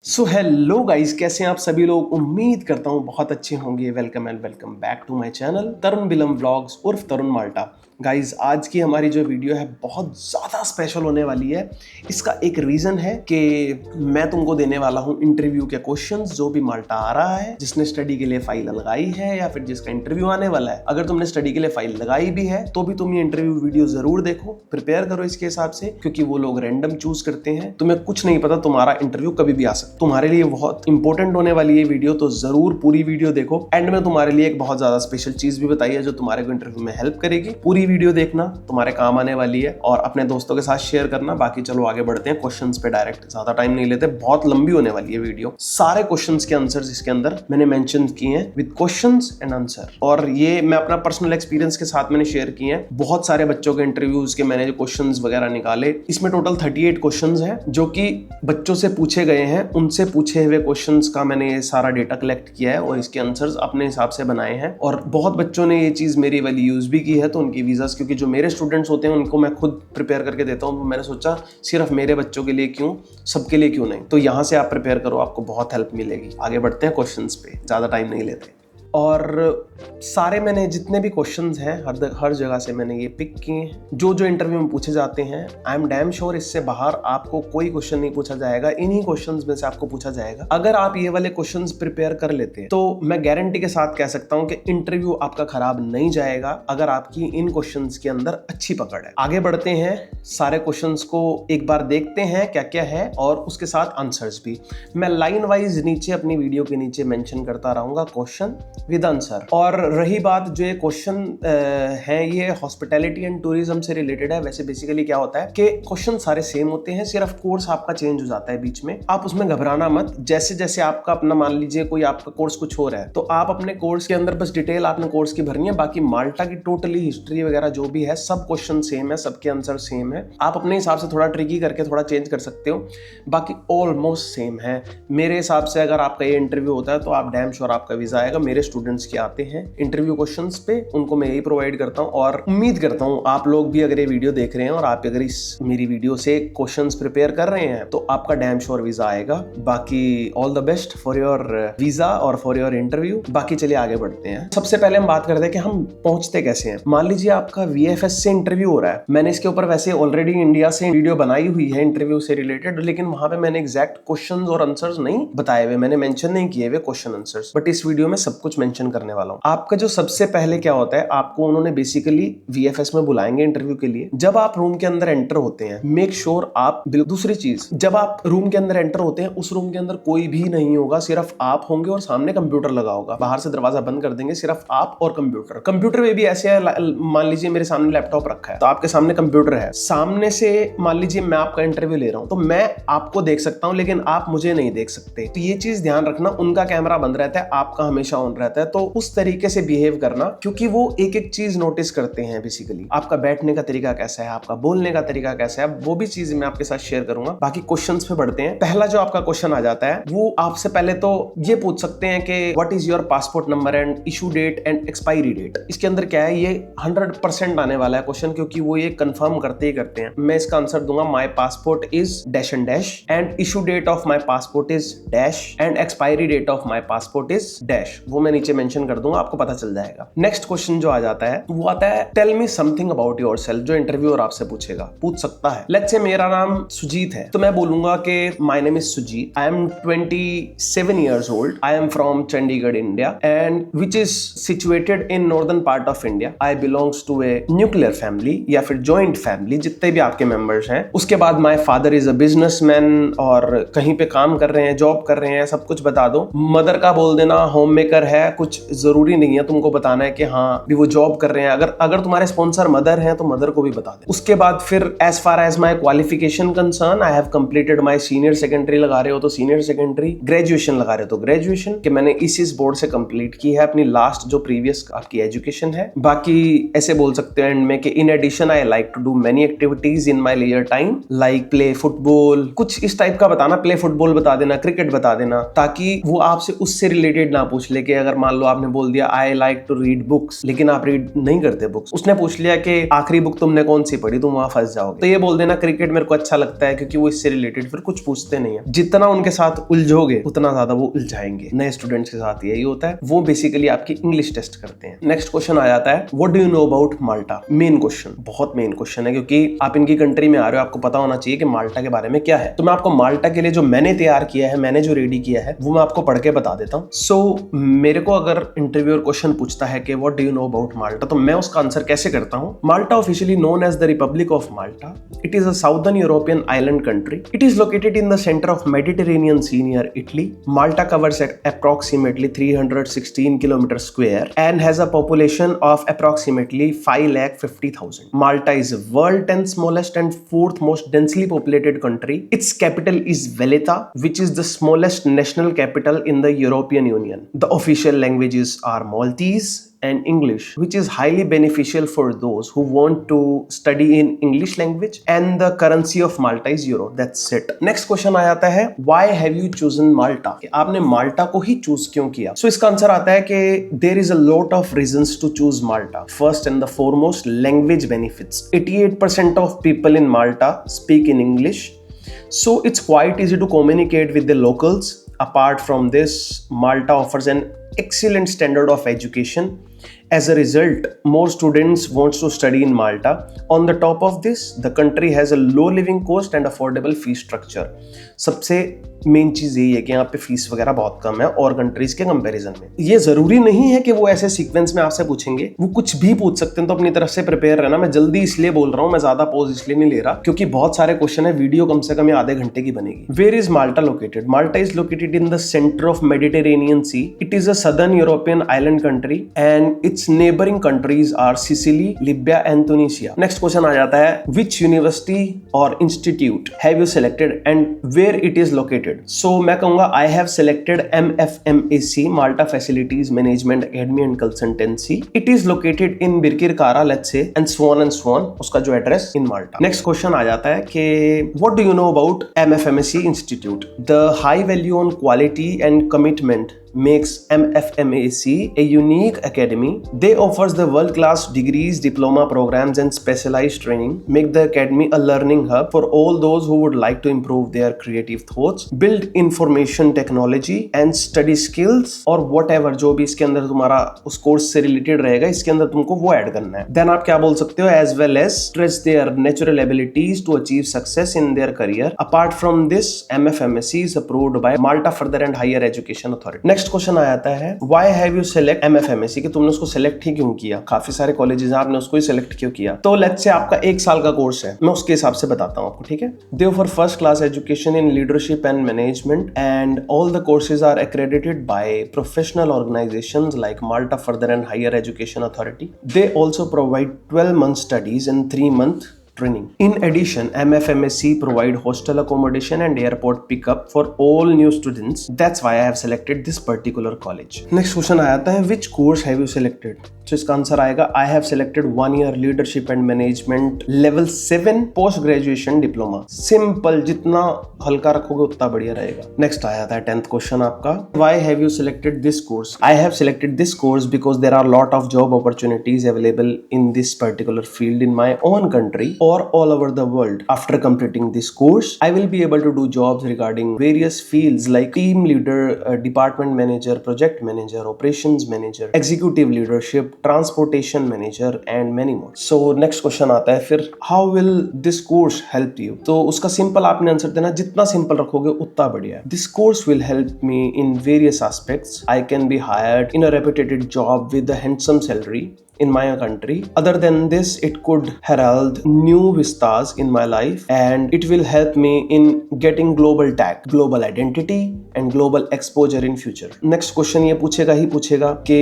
So hello guys, कैसे हैं आप सभी लोग। उम्मीद करता हूँ बहुत अच्छे होंगे। Welcome and welcome back to my channel Tarun Bilam vlogs उर्फ तरुण माल्टा। गाइस, आज की हमारी जो वीडियो है बहुत ज़्यादा स्पेशल होने वाली है। इसका एक रीज़न है कि मैं तुमको देने वाला हूँ इंटरव्यू के क्वेश्चंस जो भी माल्टा आ रहा है, जिसने स्टडी के लिए फाइल लगाई है या फिर जिसका इंटरव्यू आने वाला है। अगर तुमने स्टडी के लिए फाइल लगाई भी है तो भी तुम ये इंटरव्यू वीडियो जरूर देखो, प्रिपेयर करो इसके हिसाब से, क्योंकि वो लोग रैंडम चूज करते हैं। तुम्हें कुछ नहीं पता, तुम्हारा इंटरव्यू कभी भी आ सकता है। तुम्हारे लिए बहुत इंपॉर्टेंट होने वाली है वीडियो, तो जरूर पूरी वीडियो देखो। एंड में तुम्हारे लिए एक बहुत ज्यादा स्पेशल चीज भी बताई है जो तुम्हारे को इंटरव्यू में हेल्प करेगी। पूरी वीडियो देखना, तुम्हारे काम आने वाली है, और अपने दोस्तों के साथ शेयर करना। बाकी चलो आगे बढ़ते हैं क्वेश्चंस पे डायरेक्ट, ज्यादा टाइम नहीं लेते, बहुत लंबी होने वाली है वीडियो। सारे क्वेश्चंस के आंसर्स इसके अंदर मैंने मेंशन किए हैं विद क्वेश्चंस एंड आंसर, और ये मैं अपना पर्सनल एक्सपीरियंस के साथ मैंने शेयर किए हैं। बहुत सारे बच्चों के इंटरव्यूज के मैंने जो क्वेश्चंस वगैरह निकाले, इसमें टोटल 38 क्वेश्चंस हैं जो कि बच्चों से पूछे गए हैं। उनसे पूछे हुए क्वेश्चंस का मैंने ये सारा डेटा कलेक्ट किया है और इसके आंसर्स अपने हिसाब से बनाए हैं। और बहुत बच्चों ने ये चीज मेरी वाली यूज भी की है, तो उनकी वीजास, क्योंकि जो मेरे स्टूडेंट्स होते हैं उनको मैं खुद प्रिपेयर करके देता हूँ, तो मैंने सोचा सिर्फ मेरे बच्चों के लिए क्यों, सबके लिए क्यों नहीं। तो यहाँ से आप प्रिपेयर करो, आपको बहुत हेल्प मिलेगी। आगे बढ़ते हैं क्वेश्चंस पे, ज्यादा टाइम नहीं लेते। और सारे मैंने जितने भी क्वेश्चंस हैं हर जगह से मैंने ये पिक किए हैं जो जो इंटरव्यू में पूछे जाते हैं। आई एम डैम श्योर इससे बाहर आपको कोई क्वेश्चन नहीं पूछा जाएगा, इन्हीं क्वेश्चंस में से आपको पूछा जाएगा। अगर आप ये वाले क्वेश्चंस प्रिपेयर कर लेते हैं तो मैं गारंटी के साथ कह सकता हूं कि इंटरव्यू आपका खराब नहीं जाएगा, अगर आपकी इन क्वेश्चंस के अंदर अच्छी पकड़ है। आगे बढ़ते हैं, सारे क्वेश्चंस को एक बार देखते हैं क्या क्या है, और उसके साथ आंसर्स भी मैं लाइन वाइज नीचे अपनी वीडियो के नीचे मेंशन करता रहूंगा, क्वेश्चन विद आंसर। और रही बात, जो ये क्वेश्चन है ये हॉस्पिटैलिटी एंड टूरिज्म से रिलेटेड है। वैसे बेसिकली क्या होता है कि क्वेश्चन सारे सेम होते हैं, सिर्फ कोर्स आपका चेंज हो जाता है बीच में। आप उसमें घबराना मत। जैसे जैसे आपका अपना, मान लीजिए कोई आपका कोर्स कुछ हो रहा है, तो आप अपने कोर्स के अंदर बस डिटेल आपने कोर्स की भरनी है। बाकी माल्टा की टोटली हिस्ट्री वगैरह जो भी है, सब क्वेश्चन सेम है, सबके आंसर सेम है। आप अपने हिसाब से थोड़ा ट्रिकी करके थोड़ा चेंज कर सकते हो, बाकी ऑलमोस्ट सेम है मेरे हिसाब से। अगर आपका ये इंटरव्यू होता है तो आप डैम श्योर आपका वीजा आएगा। मेरे स्टूडेंट्स के आते हैं इंटरव्यू क्वेश्चंस पे, उनको मैं यही प्रोवाइड करता हूं, और उम्मीद करता हूं आप लोग भी अगर ये वीडियो देख रहे हैं और आप अगर इस मेरी वीडियो से क्वेश्चंस प्रिपेयर कर रहे हैं तो आपका डैम श्योर वीजा आएगा। बाकी all the best for your visa और फॉर योर इंटरव्यू। बाकी चलिए आगे बढ़ते हैं। सबसे पहले हम बात करते हैं कि हम पहुंचते कैसे हैं। मान लीजिए आपका VFS से इंटरव्यू हो रहा है। मैंने इसके ऊपर वैसे ऑलरेडी इंडिया से वीडियो बनाई हुई है इंटरव्यू से रिलेटेड, लेकिन वहां पे मैंने एग्जैक्ट क्वेश्चन और आंसर्स नहीं बताए हुए, मैंने मेंशन नहीं किए हुए क्वेश्चन आंसर्स, बट इस वीडियो में सब कुछ मेंशन करने वाला हूं। आपका जो सबसे पहले क्या होता है, आपको उन्होंने बेसिकली VFS में बुलाएंगे इंटरव्यू के लिए। जब आप रूम के अंदर एंटर होते हैं, मेक श्योर आप, दूसरी चीज, जब आप रूम के अंदर एंटर होते हैं उस रूम के अंदर कोई भी नहीं होगा, सिर्फ आप होंगे और सामने कंप्यूटर लगा होगा। बाहर से दरवाजा बंद कर देंगे, सिर्फ आप और कंप्यूटर। कंप्यूटर में भी ऐसे है, मान लीजिए मेरे सामने लैपटॉप रखा है तो आपके सामने कंप्यूटर है। सामने से मान लीजिए मैं आपका इंटरव्यू ले रहा हूं, तो मैं आपको देख सकता हूं लेकिन आप मुझे नहीं देख सकते। तो ये चीज ध्यान रखना, उनका कैमरा बंद रहता है, आपका हमेशा ऑन रहता है। तो उस तरीके से बिहेव करना, क्योंकि वो एक एक चीज नोटिस करते हैं बेसिकली। आपका बैठने का तरीका कैसा है, आपका बोलने का तरीका कैसा है, वो भी चीज मैं आपके साथ शेयर करूंगा। बाकी क्वेश्चंस पे बढ़ते हैं। पहला जो आपका क्वेश्चन आ जाता है वो आपसे पहले तो ये पूछ सकते हैं कि what is your passport number and issue date and expiry date. इसके अंदर क्या है, ये 100% आने वाला है क्वेश्चन, क्योंकि वो ये कंफर्म करते ही करते हैं। मैं इसका आंसर दूंगा, my passport is dash and dash and issue date of my passport is dash and expiry date of my passport is dash. वो मैं नीचे मेंशन कर दूंगा, आपको पता चल जाएगा। नेक्स्ट क्वेश्चन जो आ जाता है वो आता है, tell me something about yourself. जो इंटरव्यूअर आपसे पूछ सकता है। लेट्स से मेरा नाम सुजीत है, तो मैं बोलूंगा कि my name is Sujit, I am 27 years old, I am from Chandigarh India and which is situated in northern part of India. I belongs to a nuclear family या फिर जॉइंट फैमिली, जितने भी आपके मेंबर्स हैं। उसके बाद my father is a businessman, और कहीं पे काम कर रहे हैं, जॉब कर रहे हैं, सब कुछ बता दो। मदर का बोल देना, होम मेकर है, कुछ जरूरी नहीं है तुमको बताना है कि हाँ भी वो जॉब कर रहे हैं। अगर तुम्हारे स्पॉन्सर मदर हैं तो मदर को भी बता दे। उसके बाद फिर as far as my qualification concern, I have completed my senior secondary, लगा रहे हो तो सीनियर सेकेंडरी, ग्रेजुएशन लगा रहे हो तो ग्रेजुएशन, कि मैंने इस बोर्ड से कंप्लीट की है अपनी लास्ट जो प्रीवियस आपकी एजुकेशन है। बाकी ऐसे बोल सकते हैं एंड में कि in addition I like to do many activities in my leisure time, like play football, कुछ इस टाइप का बताना। प्ले फुटबॉल बता देना, क्रिकेट बता देना, ताकि वो आपसे उससे रिलेटेड ना पूछ ले कि अगर मान लो आपने बोल दिया I like to read books, लेकिन आप रीड नहीं करते बुक्स। उसने पूछ लिया कि आखिरी बुक तुमने कौन सी पढ़ी, तुम वहां फंस जाओगे। तो ये बोल देना क्रिकेट मेरे को अच्छा लगता है, क्योंकि वो इससे रिलेटेड फिर कुछ पूछते नहीं है। जितना उनके साथ उलझोगे उतना ज्यादा वो उलझाएंगे। नए स्टूडेंट्स के साथ यही होता है, वो बेसिकली आपकी इंग्लिश टेस्ट करते हैं। नेक्स्ट क्वेश्चन आ जाता है, what do you know about Malta. Main question, बहुत मेन क्वेश्चन है, क्योंकि आप इनकी कंट्री में आ रहे हो, आपको पता होना चाहिए कि माल्टा के बारे में क्या है। तो मैं आपको माल्टा के लिए जो मैंने तैयार किया है, मैंने जो रेडी किया है, वो मैं आपको पढ़ के बता देता हूँ। सो मेरे को अगर इंटरव्यूअर क्वेश्चन पूछता है कि what do you know about Malta, तो मैं उसका आंसर कैसे करता हूँ। Malta officially known as the Republic of Malta, it is a southern European island country. It is located in the centre of Mediterranean Sea near Italy. Malta covers approximately 316 kilometers square and has a population of approximately 550,000. Malta is the world 10th smallest and 4th most densely populated country. Its capital is Valletta, which is the smallest national capital in the European Union. The official languages are Maltese and English, which is highly beneficial for those who want to study in English language, and the currency of Malta is euro. That's it. Next question आ जाता है, why have you chosen Malta? कि आपने माल्टा को ही choose क्यों किया? So इसका answer आता है कि there is a lot of reasons to choose Malta. First and the foremost, language benefits. 88% of people in Malta speak in English, so it's quite easy to communicate with the locals. Apart from this, Malta offers an excellent standard of education. As a result, more students want to study in Malta. On the top of this, the country has a low living cost and affordable fee structure. सबसे main चीज यही है कि यहाँ पे fees वगैरह बहुत कम है और कंट्रीज के कंपैरिजन में। ये जरूरी नहीं है कि वो ऐसे सीक्वेंस में आपसे पूछेंगे, वो कुछ भी पूछ सकते हैं, तो अपनी तरफ से प्रिपेयर रहना। मैं जल्दी इसलिए बोल रहा हूँ, मैं ज्यादा पॉज इसलिए नहीं ले रहा क्योंकि बहुत सारे क्वेश्चन है, वीडियो कम से कम आधे घंटे की बनेगी। Where is Malta located? Malta is located in the centre of Mediterranean Sea. It is a southern European island country and its neighbouring countries are Sicily, Libya and Tunisia. Next question आ जाता है, which university और institute have you selected and where it is located? So मैं कहूंगा I have selected MFMAC, Malta facilities management academy and consultancy. It is located in Birkirkara, let's से, and so on, उसका जो address in Malta. Next question आ जाता है कि what do you know about MFMAC institute? The high value on quality and commitment makes MFMAC a unique academy. They offers the world-class degrees, diploma programs and specialized training, make the academy a learning hub for all those who would like to improve their creative thoughts, build information technology and study skills, और whatever जो भी इसके अंदर तुम्हारा उस course से related रहेगा, इसके अंदर तुमको वो ऐड करना है। देन आप क्या बोल सकते हो, as well as stress their natural abilities to achieve success in their career. Apart from this, MFMAC is approved by Malta Further and Higher Education Authority. Next question आ जाता है, why have you select MFMAC? कि तुमने उसको select ही क्यों किया? काफी सारे कॉलेजेस हैं, आपने उसको ही सेलेक्ट क्यों किया? तो लेट्स से आपका 1 साल का कोर्स है, मैं उसके हिसाब से बताता हूँ आपको, ठीक है? They offer first class education in leadership and management and all the courses are accredited by professional organizations like Malta Further and Higher Education Authority. They also provide 12-month studies and 3-month training. In addition, MFMAC provide hostel accommodation and airport pickup for all new students. That's why I have selected this particular college. Next question आता है, which course have you selected? तो इसका answer आएगा, I have selected 1 year leadership and management level 7 post graduation diploma. Simple, जितना हल्का रखोगे उतना बढ़िया रहेगा। Next आ जाता है 10th question आपका, why have you selected this course? I have selected this course because there are lot of job opportunities available in this particular field in my own country or all over the world. After completing this course, I will be able to do jobs regarding various fields like team leader, department manager, project manager, operations manager, executive leadership, transportation manager and many more. So next question आता है फिर, how will this course help you? तो उसका simple आपने answer देना, जितना simple रखोगे उतना बढ़िया है। This course will help me in various aspects. I can be hired in a reputed job with a handsome salary in my country. Other than this, it could herald new vistas in my life and it will help me in getting global tag, global identity and global exposure in future. Next question ये पूछेगा ही पूछेगा कि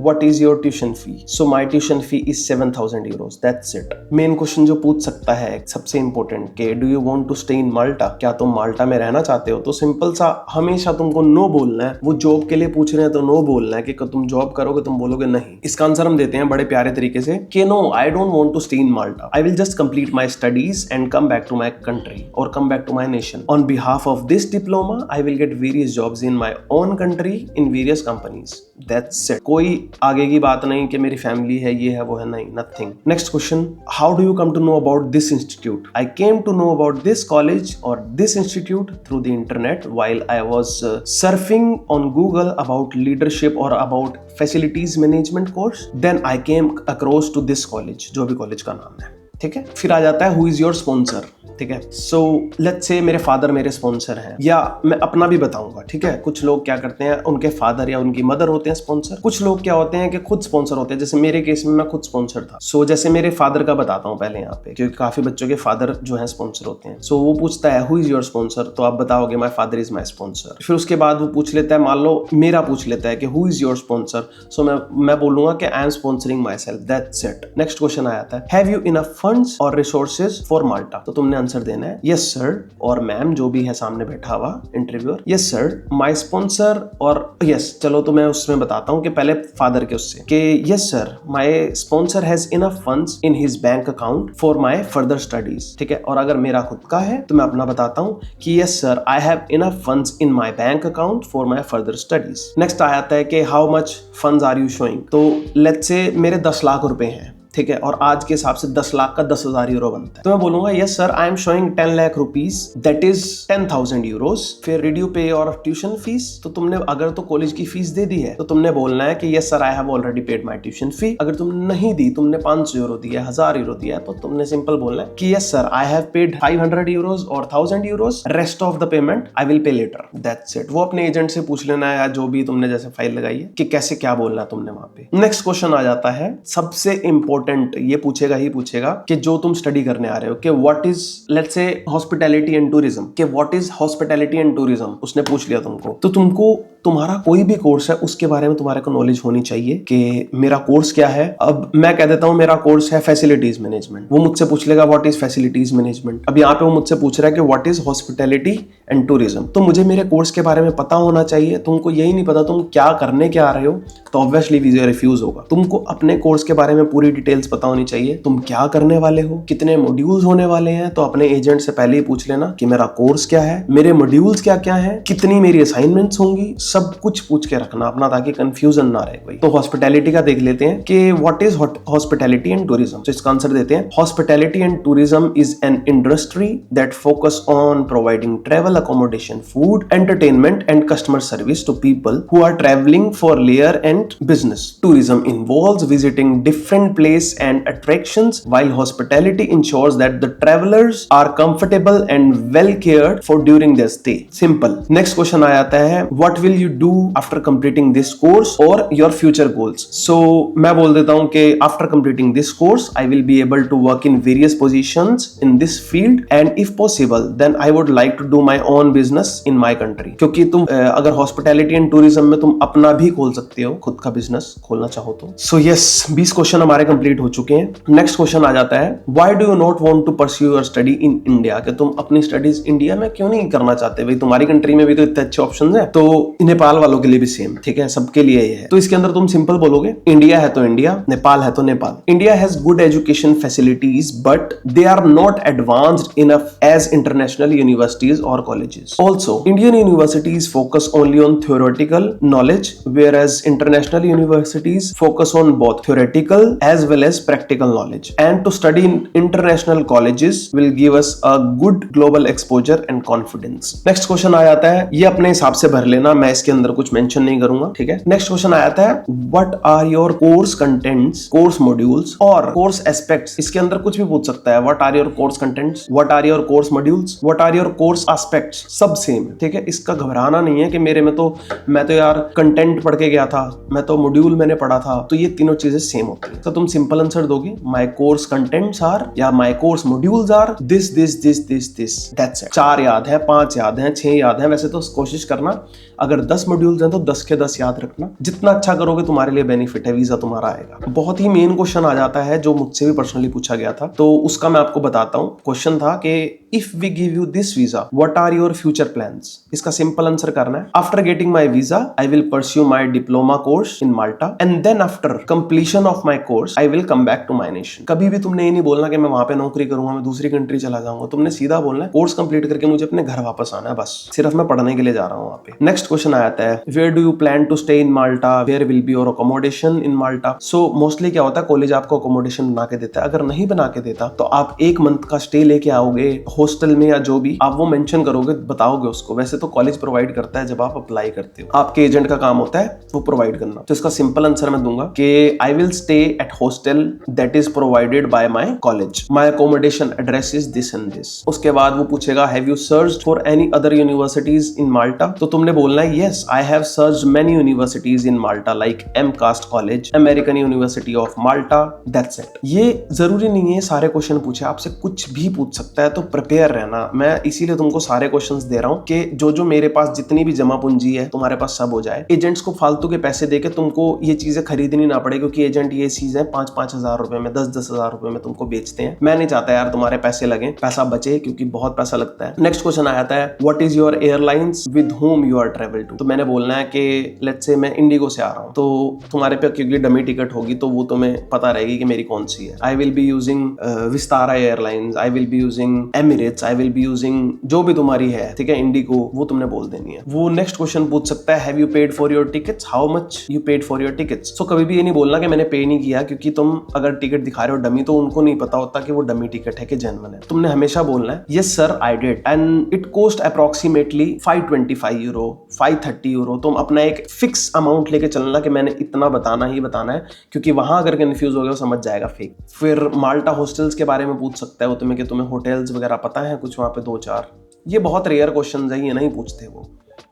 what is your tuition fee? So my tuition fee is 7,000 euros. That's it. Main question जो पूछ सकता है सबसे important कि do you want to stay in Malta? क्या तुम माल्टा में रहना चाहते हो? तो सिंपल सा हमेशा तुमको नो बोलना है। वो जॉब के लिए पूछ रहे हैं तो नो बोलना है कि तुम जॉब करोगे, तुम बोलोगे नहीं। इसका आंसर हम देते हैं बड़े बड़े प्यारे तरीके से कि no I don't want to stay in Malta, I will just complete my studies and come back to my country और come back to my nation. On behalf of this diploma I will get various jobs in my own country in various companies. That's it. कोई आगे की बात नहीं कि मेरी family है, ये है, वो है, नहीं, nothing. Next question, how do you come to know about this institute? I came to know about this college और this institute through the internet while I was surfing on Google about leadership or about facilities management course. Then I came across to this college, जो भी college का नाम है, ठीक है। फिर आ जाता है who is your sponsor, ठीक है। सो लेट्स से मेरे फादर मेरे स्पॉन्सर हैं, या मैं अपना भी बताऊंगा, ठीक है। कुछ लोग क्या करते हैं, उनके फादर या उनकी मदर होते हैं स्पॉन्सर। कुछ लोग क्या होते हैं कि खुद स्पॉन्सर होते हैं, जैसे मेरे केस में मैं खुद स्पॉन्सर था। सो जैसे मेरे फादर का बताता हूँ पहले यहाँ पे, क्योंकि काफी बच्चों के फादर जो है स्पॉन्सर होते हैं। सो वो पूछता है हु इज योर स्पॉन्सर, तो आप बताओगे my father is my sponsor. फिर उसके बाद वो पूछ लेता है, मान लो मेरा पूछ लेता है कि who is your sponsor, so मैं बोलूंगा कि I am sponsoring myself, that's it. Next question आ जाता है, हैव यू इनफ फंड्स और रिसोर्सेज फॉर माल्टा? तो तुमने आंसर देना है यस सर, और मैम जो भी है सामने बैठा हुआ interviewer, yes sir my sponsor, और यस चलो तो मैं उसमें बताता हूँ कि पहले फादर के उससे कि yes sir my sponsor has enough funds in his bank account for my further studies, ठीक है। और अगर मेरा खुद का है तो मैं अपना बताता हूँ कि yes sir I have enough funds in my bank account for my further studies. Next आ जाता है कि how much funds are you showing? तो लेट्स से मेरे 10 लाख रुपए हैं, ठीक है, और आज के हिसाब से 10 लाख का 10,000 यूरो बनता है, तो मैं बोलूंगा yes sir I am showing 10 lakh rupees, that is 10,000 euros. फिर डिड यू पे योर ट्यूशन फीस? तो तुमने अगर तो कॉलेज की फीस दे दी है तो तुमने बोलना है कि yes sir I have already paid my tuition fee. अगर तुमने नहीं दी, तुमने 500 यूरो दिया, 1000 यूरो दिया, तो तुमने सिंपल बोलना है कि yes sir I have paid 500 euros और 1000 euros, rest of the payment I will pay later, that's it. वो अपने एजेंट से पूछ लेना है, या जो भी तुमने जैसे फाइल लगाई है, कि कैसे क्या बोलना है तुमने वहां पे। नेक्स्ट क्वेश्चन आ जाता है, सबसे इंपॉर्टेंट, ये पूछेगा कि जो तुम स्टडी करने आ रहे हो कि what is let's say hospitality and tourism, कि what is hospitality and tourism, उसने पूछ लिया तुमको, तो तुमको तुम्हारा कोई भी कोर्स है उसके बारे में तुम्हारे को नॉलेज होनी चाहिए कि मेरा कोर्स क्या है। अब मैं कह देता हूं मेरा कोर्स है फैसिलिटीज मैनेजमेंट, वो मुझसे पूछ लेगा व्हाट इज फैसिलिटीज मैनेजमेंट। अब यहाँ पे वो मुझसे पूछ रहा है कि what is hospitality and tourism, तो मुझे मेरे कोर्स के बारे में पता होना चाहिए। तुमको यही नहीं पता तुम क्या करने के आ रहे हो, तो ऑब्वियसली वीजा रिफ्यूज होगा। तुमको अपने कोर्स के बारे में पूरी डिटेल्स पता होनी चाहिए, तुम क्या करने वाले हो, कितने मॉड्यूल्स होने वाले हैं। तो अपने एजेंट से पहले ही पूछ लेना कि मेरा कोर्स क्या है, मेरे मॉड्यूल्स क्या क्या हैं, कितनी मेरी असाइनमेंट्स होंगी, सब कुछ पूछ के रखना अपना, ताकि कंफ्यूजन ना रहे कोई। तो हॉस्पिटैलिटी का देख लेते हैं कि what is hospitality and tourism. तो इसका आंसर देते हैं, hospitality and tourism is an industry that focus on providing travel accommodation, food, entertainment and customer service to people who are travelling for लेयर and business. Tourism involves visiting different places and attractions, while hospitality ensures that the travelers are comfortable and well cared for during their stay. Simple. Next question आ जाता है, what will you do after completing this course or your future goals? So मैं बोल देता हूँ कि after completing this course, I will be able to work in various positions in this field, and if possible, then I would like to do my own business in my country. क्योंकि तुम अगर hospitality and tourism में तुम अपना भी खोल सकते हो, खुद का बिजनेस खोलना चाहो तो। सो यस 20 क्वेश्चन हमारे कंप्लीट हो चुके हैं। नेक्स्ट क्वेश्चन आ जाता है, why do you not want to pursue your study in India? कि तुम अपनी स्टडीज इंडिया में क्यों नहीं करना चाहते? भाई तुम्हारी कंट्री में भी तो इतने अच्छे ऑप्शंस हैं, तो नेपाल वालों के लिए भी सेम, ठीक है, सबके लिए ये है। तो इसके अंदर तुम सिंपल बोलोगे, इंडिया है तो इंडिया, नेपाल है तो Nepal. India has good education facilities but they are not advanced enough as international universities और colleges. Also Indian universities focus only on theoretical knowledge, whereas international universities focus on both theoretical as well as practical knowledge, and to study in international colleges will give us a good global exposure and confidence. Next question आ जाता है, ये अपने हिसाब से भर लेना, मैं इसके अंदर कुछ मेंशन नहीं करूंगा, ठीक है। नेक्स्ट क्वेश्चन आ जाता है, what are your course contents, course modules और course aspects? इसके अंदर कुछ भी पूछ सकता है, what are your course contents, what are your course modules, what are your course aspects, सब सेम, ठीक है। इसका घबराना नहीं है कि मेरे में तो मैं तो यार कंटेंट पढ़ के गया था, मैं तो मॉड्यूल मैंने पढ़ा था, तो ये तीनों चीजें सेम होती हैं। तो तुम सिंपल आंसर दोगे, माय कोर्स कंटेंट्स आर या my course modules are this this this this this, that's it. 4 याद है, 5 याद है, 6 याद है। वैसे तो कोशिश करना अगर 10 मॉड्यूल्स हैं तो 10 के 10 याद रखना। जितना अच्छा करोगे तुम्हारे लिए बेनिफिट है, वीजा तुम्हारा आएगा। बहुत ही मेन क्वेश्चन आ जाता है जो मुझसे भी पर्सनली पूछा गया था, तो उसका मैं आपको बताता हूँ। क्वेश्चन था कि if we give you this visa what are your future plans. इसका सिंपल आंसर करना है, after getting my visa I will pursue my diploma course in Malta and then after completion of my course I will come back to my nation. कभी भी तुमने ये नहीं बोलना कि मैं वहां पे नौकरी करूंगा, मैं दूसरी कंट्री चला जाऊंगा। तुमने सीधा बोलना है कोर्स कंप्लीट करके मुझे अपने घर वापस आना है, बस सिर्फ मैं पढ़ने के लिए जा रहा हूँ वहां पे। नेक्स्ट क्वेश्चन आता है, where do you plan to stay in Malta, where will be your accommodation in Malta. So mostly क्या होता है, कॉलेज आपको अकोमोडेशन बना के देता है। अगर नहीं बना के देता तो आप एक मंथ का स्टे लेके आओगे हॉस्टल में, या जो भी आप वो मेंशन करोगे, बताओगे उसको। वैसे तो कॉलेज प्रोवाइड करता है जब आप अप्लाई करते हो, आपके एजेंट का काम होता है वो प्रोवाइड करना। तो इसका सिंपल आंसर मैं दूंगा कि I will stay at hostel that is provided by my college, my accommodation address is this and this. उसके बाद वो पूछेगा have you searched for any other universities in Malta. तो तुमने बोलना है yes I have searched many universities in Malta like MCAST college, American University of Malta, that's it. ये जरूरी नहीं है सारे क्वेश्चन पूछे, आपसे कुछ भी पूछ सकता है, तो प्रिपेयर रहना। मैं इसीलिए तुमको सारे क्वेश्चंस दे रहा हूँ कि जो मेरे पास जितनी भी जमा पूंजी है तुम्हारे पास सब हो जाए। एजेंट्स को फालतू के पैसे देके तुमको ये चीजें खरीदनी ना पड़े, क्योंकि एजेंट ये चीजें 5-5 हजार रुपए में, 10-10 हजार रुपए में तुमको बेचते हैं। मैं नहीं चाहता यार तुम्हारे पैसे लगे, पैसा बचे, क्योंकि बहुत पैसा लगता है। नेक्स्ट क्वेश्चन आता है, what is your airlines with whom you are travel to. तो मैंने बोलना है कि लेट्स से मैं इंडिगो से आ रहा हूँ, तो तुम्हारे पे क्योंकि डमी टिकट होगी तो वो तुम्हें पता रहेगी कि मेरी कौन सी है। आई will be using Vistara airlines, I will be using Emirates, I will be using जो भी तुम्हारी है, ठीक है, इंडिगो, वो तुमने बोल देनी है। वो नेक्स्ट क्वेश्चन पूछ सकता है, have you paid for your tickets, how much you paid for your tickets. So कभी भी ये नहीं बोलना कि मैंने पे नहीं किया, क्योंकि तुम अगर टिकट दिखा रहे हो डमी तो उनको नहीं पता होता कि वो डमी टिकट है कि जेन्युइन है। तुमने हमेशा बोलना है yes sir I did and it cost approximately 525 euro, 530 euro. तुम अपना एक फिक्स अमाउंट लेके चलना कि मैंने इतना बताना ही बताना है, क्योंकि वहां अगर कंफ्यूज हो गया समझ जाएगा फेक। फिर माल्टा हॉस्टल्स के बारे में पूछ सकता है वो तुम्हें कि तुम्हें होटल्स वगैरह पता है कुछ वहां पे 2-4। ये बहुत रेयर क्वेश्चन है, ये नहीं पूछते वो,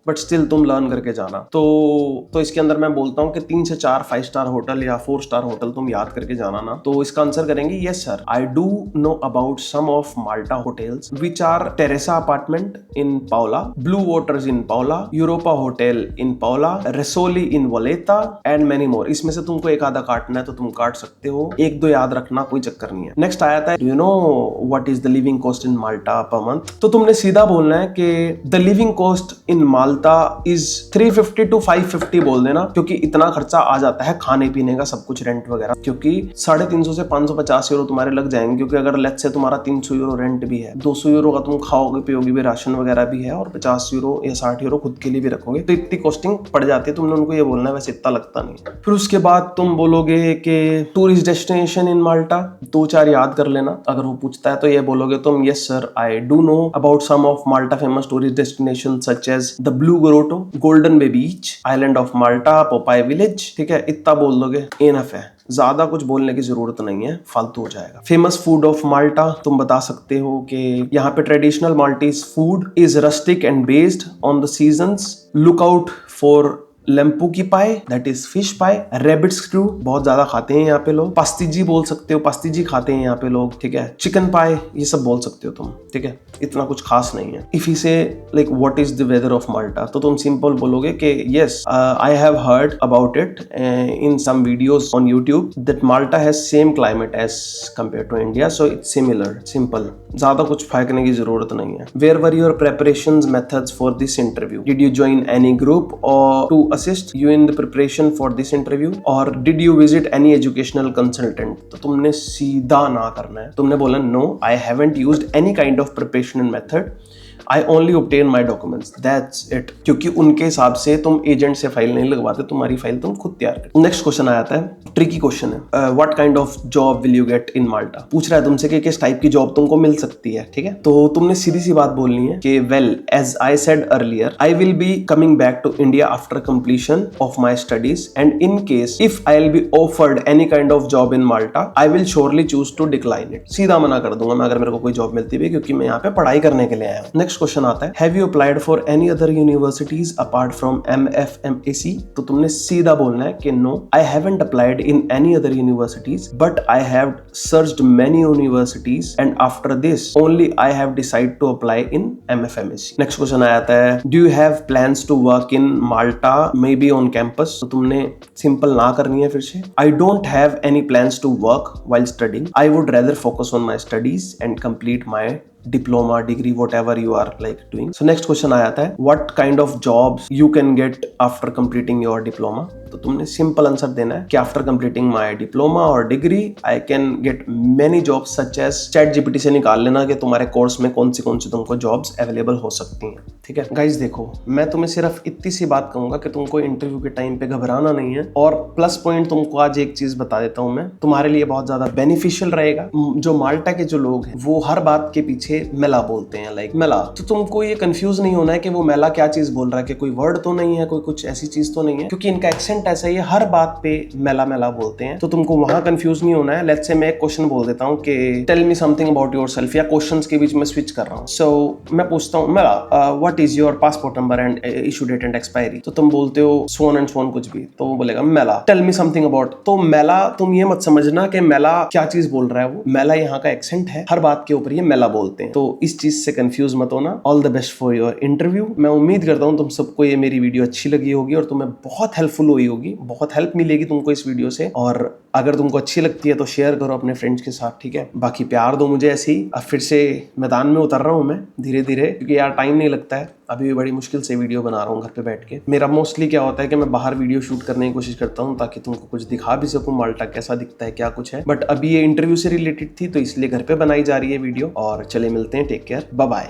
बट स्टिल तुम लर्न करके जाना। तो इसके अंदर मैं बोलता हूँ कि 3 से 4 5 स्टार होटल या 4 स्टार होटल तुम याद करके जाना ना। तो इसका आंसर करेंगे yes sir I do know about some of Malta hotels which are Teresa apartment in Paola, Blue Waters in Paola, Europa hotel in Paola, Rosselli in Valletta and many more. इसमें से तुमको एक आधा काटना है तो तुम काट सकते हो, 1-2 याद रखना, कोई चक्कर नहीं है। नेक्स्ट आया था, you know what is the living cost in Malta per month. तो तुमने सीधा बोलना है कि the living cost in Malta is 350 to 550 बोल देना, क्योंकि इतना खर्चा आ जाता है खाने पीने का, सब कुछ, रेंट वगैरह, क्योंकि 350 से 550 यूरो तुम्हारे लग जाएंगे। क्योंकि अगर लेट्स से तुम्हारा 300 यूरो रेंट भी है, 200 यूरो का तुम खाओगे पियोगे भी, राशन वगैरह भी है, और 50 यूरो या 60 यूरो खुद के लिए भी रखोगे, तो इतनी कॉस्टिंग पड़ जाती है। तुमने उनको ये बोलना है, वैसे इतना लगता नहीं है। फिर उसके बाद तुम बोलोगे कि टूरिस्ट डेस्टिनेशन इन माल्टा, 2-4 याद कर लेना। अगर वो पूछता है तो ये बोलोगे तुम yes sir I do know about some of Malta famous tourist destination such as the blue grotto, golden bay beach, island of Malta, Popeye village. ठीक है, इतना बोल दोगे इनफ है, ज्यादा कुछ बोलने की जरूरत नहीं है, फालतू हो जाएगा। फेमस फूड ऑफ माल्टा तुम बता सकते हो कि यहाँ पे traditional Maltese food is rustic and based on the seasons, look out for lampuki pie that is fish pie, rabbit स्क्रू बहुत ज्यादा खाते हैं यहाँ पे लोग, पास्तिजी बोल सकते हो, पास्तिजी खाते हैं यहाँ पे लोग, ठीक है, चिकन पाए, ये सब बोल सकते हो तुम, ठीक है, इतना कुछ खास नहीं है। If you say like what is the weather of Malta, तो तुम सिंपल बोलोगे कि yes I have heard about it in some videos on YouTube that Malta has same climate as compare to India, so it's similar, simple, ज्यादा कुछ फेंकने की जरूरत नहीं है। Where were your preparations methods for this interview, did you join any group or to assist you in the preparation for this interview or did you visit any educational consultant। तो तुमने सीधा ना करना है, तुमने बोला no I haven't used any kind of preparation method, I only obtain my documents, that's it। क्योंकि उनके हिसाब से तुम एजेंट से फाइल नहीं लगवाते, तुम्हारी फाइल तुम खुद तैयार करते। नेक्स्ट क्वेश्चन आ जाता है, ट्रिकी क्वेश्चन है, what kind of job will you get in Malta. पूछ रहा है तुमसे कि किस टाइप की जॉब तुमको मिल सकती है, ठीक है। तो तुमने सीधी सी बात बोलनी है कि well as I said earlier I will be coming back to India after completion of my studies and in case if I will be offered any kind of job in Malta I will surely choose to decline it. सीधा मना कर दूंगा मैं अगर मेरे को कोई job मिलती है, क्योंकि मैं यहाँ पे पढ़ाई करने के लिए आया हूँ। नेक्स्ट क्वेश्चन आता है, have you applied for any other universities apart from MFMAC। तो तुमने सीधा बोलना है कि no I haven't applied in any other universities but I have searched many universities and after this only I have decide to apply in MFMAC। Next question आता है, do you have plans to work in Malta may be on campus. तो तुमने simple ना करनी है फिर से, I don't have any plans to work while studying, I would rather focus on my studies and complete my diploma, degree, whatever you are like doing. So next question आ जाता है, what kind of jobs you can get after completing your diploma. तो तुमने simple answer देना है कि after completing my diploma और degree I can get many jobs such as, ChatGPT से निकाल लेना कि तुम्हारे कोर्स में कौन सी तुमको जॉब्स अवेलेबल हो सकती हैं। ठीक है गाइज, देखो मैं तुम्हें सिर्फ इतनी सी बात कहूंगा कि तुमको इंटरव्यू के टाइम पे घबराना नहीं है। और प्लस पॉइंट तुमको आज एक चीज बता देता हूं मैं, तुम्हारे लिए बहुत ज्यादा बेनिफिशियल रहेगा। जो माल्टा के जो लोग हैं वो हर बात के पीछे मेला बोलते हैं, लाइक मेला। तो तुमको ये कंफ्यूज नहीं होना है कि वो मेला क्या चीज बोल रहा है, कि कोई वर्ड तो नहीं है, कोई कुछ ऐसी चीज तो नहीं है, क्योंकि इनका एक्सेंट ऐसा ही है, हर बात पे मेला मेला बोलते हैं। तो तुमको वहां कंफ्यूज नहीं होना है। लेट्स से मैं एक क्वेश्चन बोल देता हूँ कि tell me something about yourself, या क्वेश्चंस के बीच में स्विच कर रहा हूँ। सो मैं पूछता हूँ मेला, what is your passport number and issue date and expiry. तो तुम बोलते हो सोन एंड सोन कुछ भी, तो वो बोलेगा मेला टेल मी समथिंग अबाउट। तो मेला तुम ये मत समझना कि मेला क्या चीज बोल रहा है, वो मेला यहाँ का एक्सेंट है, हर बात के ऊपर ये मेला बोलते हैं। तो इस चीज से कंफ्यूज मत होना। All the best for your interview. मैं उम्मीद करता हूँ तुम सबको ये मेरी वीडियो अच्छी लगी होगी और तुम्हें बहुत हेल्पफुल हुई होगी, बहुत हेल्प मिलेगी तुमको इस वीडियो से। और अगर तुमको अच्छी लगती है तो शेयर करो अपने फ्रेंड्स के साथ, ठीक है। बाकी प्यार दो मुझे ऐसे ही। अब फिर से मैदान में उतर रहा हूँ मैं धीरे धीरे, क्योंकि यार टाइम नहीं लगता है। अभी भी बड़ी मुश्किल से वीडियो बना रहा हूँ घर पे बैठ के। मेरा मोस्टली क्या होता है कि मैं बाहर वीडियो शूट करने की कोशिश करता हूँ ताकि तुमको कुछ दिखा भी सकूँ, माल्टा कैसा दिखता है, क्या कुछ है। बट अभी ये इंटरव्यू से रिलेटेड थी तो इसलिए घर पे बनाई जा रही है वीडियो। और चले मिलते हैं, टेक केयर, बाय बाय।